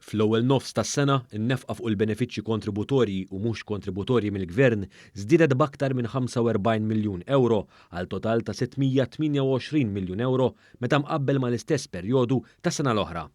Fl-ewwel nofs tas-sena, in-nefqa fuq il-benefiċċji kontributorji u mhux kontributorji mill-Gvern żdiedet b'aktar minn 45 miljun euro għal total ta' 628 miljun euro meta mqabbel mal-istess perjodu tas-sena l-oħra.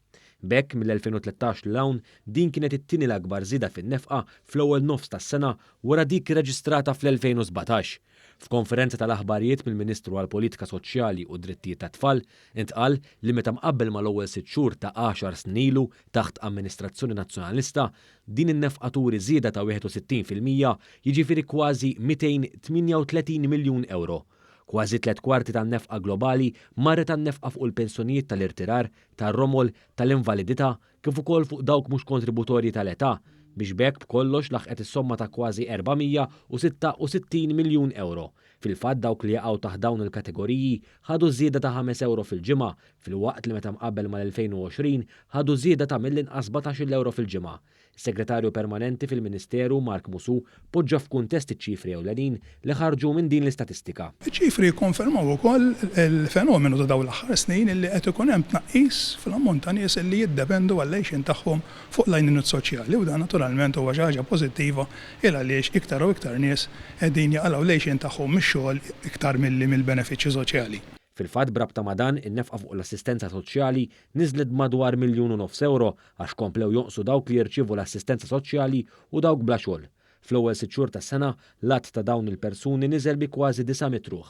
B'hekk mill-2013 l-hawn din kienet it-tieni l-akbar żieda fin-nefqa fl-ewwel nofs tas-sena wara dik reġistrata fl-2017. F'konferenza tal-aħbarijiet mill-Ministru għall-Politika Soċjali u Drittijiet tat-Tfal intqal li meta mqabbel mal-ewwel 6 xhur ta' 10 snin ilu taħt amministrazzjoni nazzjonalista din in-nefqa turi żieda ta' 61%, jiġifieri kważi 238 miljun euro. Kważi 3/4 tan-nefqa globali marret tan-nefqa fuq il-pensjonijiet tal-irtirar, tar-romol, tal-invalidità kif ukoll fuq dawk mhux kontributorji tal-età biex b'hekk b'kollox laħqet is-somma ta' kważi 466 miljun euro. Fil-fatt dawk li jaqgħu taħt dawn il-kategoriji ħadu żieda ta' 5 euro fil-ġimgħa, fil-waqt li meta mqabbel mal-2020 ħadu żieda ta' mill-inqas 17 euro fil-ġimgħa. Segretarju permanenti fil-Ministeru Mark Musu poġġa f'kuntest iċ-ċifri ewlenin li ħarġu minn din l-istatistika. Iċ-ċifri jikkonfermaw ukoll il-fenomenu ta' dawn l-aħħar snin illi qed ikun hemm tnaqqis fil-ammont ta' nies li jiddependu għall-għejxin tagħhom fuq l-għajnuniet soċjali u dan naturalment huwa xi ħaġa pożittiva il għaliex iktar u iktar nies qegħdin jaqalgħu l-għejxin tagħhom mix-xogħol iktar mill-benefiċċji soċjali. Fil-fatt brabta ma' dan in-nefqa fuq l-assistenza soċjali niżlet madwar 1.5 miljun euro għax komplew jonqsu dawk li jirċievu l-assistenza soċjali u dawk bla xogħol. Fl-ewwel 6 xhur tas-sena l-att ta' dawn il-persuni niżel bi kważi 9 mitruħ.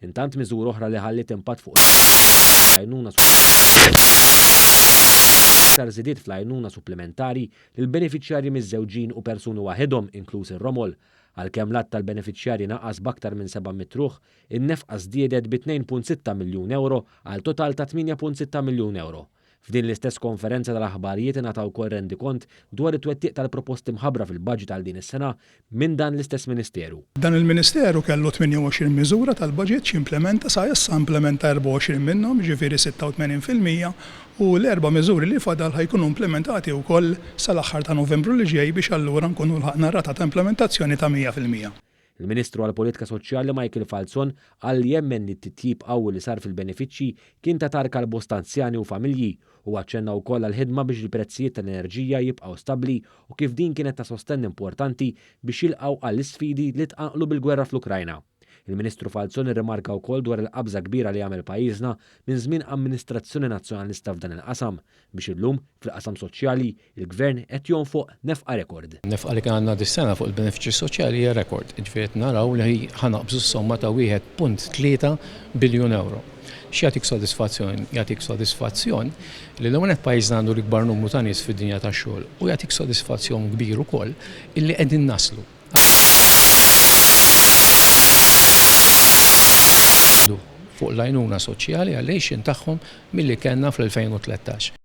Intant miżur oħra li ħallit impatt fuq għajnuna aktar żidiet fl-għajnuna supplementari lil benefiċjarji miż-żewġin u persuni waħedhom inkluż ir-romol. Għalkemm l-att tal-benefiċjarji naqqas b'aktar minn 7 mitruħ, in-nefqa żdiedet bi 2.6 miljun euro għal total ta' 8.6 miljun euro. F'din l-istess konferenza tal-aħbarijiet ingħata wkoll rendikont dwar it-twettiq tal-proposti mħabbra fil-budget għal din is-sena minn dan l-istess Ministeru. Dan il-Ministeru kellu 28 miżura tal-budget ximplementa sa issa implementa 24 minnhom, ġifieri 86%, u l-4 miżuri li fadal ħajkunu implementati wkoll sal-aħħar ta' Novembru li ġej biex allura nkunu lħaqna rata ta' implementazzjoni ta' 100%. Il-Ministru għall-Politika Soċjali Michael Falzon qal jemmen li t-titjib qawwi li sar fil-benefiċċji kien ta' tarka l-bosta anzjani u familji u aċċenna wkoll għall-ħidma biex il-prezzijiet tal-enerġija jibqgħu stabbli u kif din kienet ta' sostenn importanti biex jilqgħu għall-isfidi li tqaqlu bil-gwerra fl-Ukrajna. Il-Ministru Falzon irrimarka wkoll dwar il-qabża kbira li għamel pajjiżna minn żmien amministrazzjoni nazzjonalista f'dan il-qasam biex illum fil-qasam soċjali il-Gvern qed jonfoq nefqa rekord. Nefqa li għandna dis-sena fuq il-benefiċċji soċjali hija rekord. Ġifieri naraw li ħanaqbżu s-somma ta' 1.3 biljun euro. X'jagħtik sodisfazzjon? Jagħtik sodisfazzjon li l-ewwel pajjiżna għandu l-ikbar numru ta' nies fid-dinja tax-xogħol u jagħtik sodisfazzjon kbir ukoll illi qegħdin naslu. Fuq l-għajnuna soċjali għal-għejxin tagħhom milli kellna fl-2013.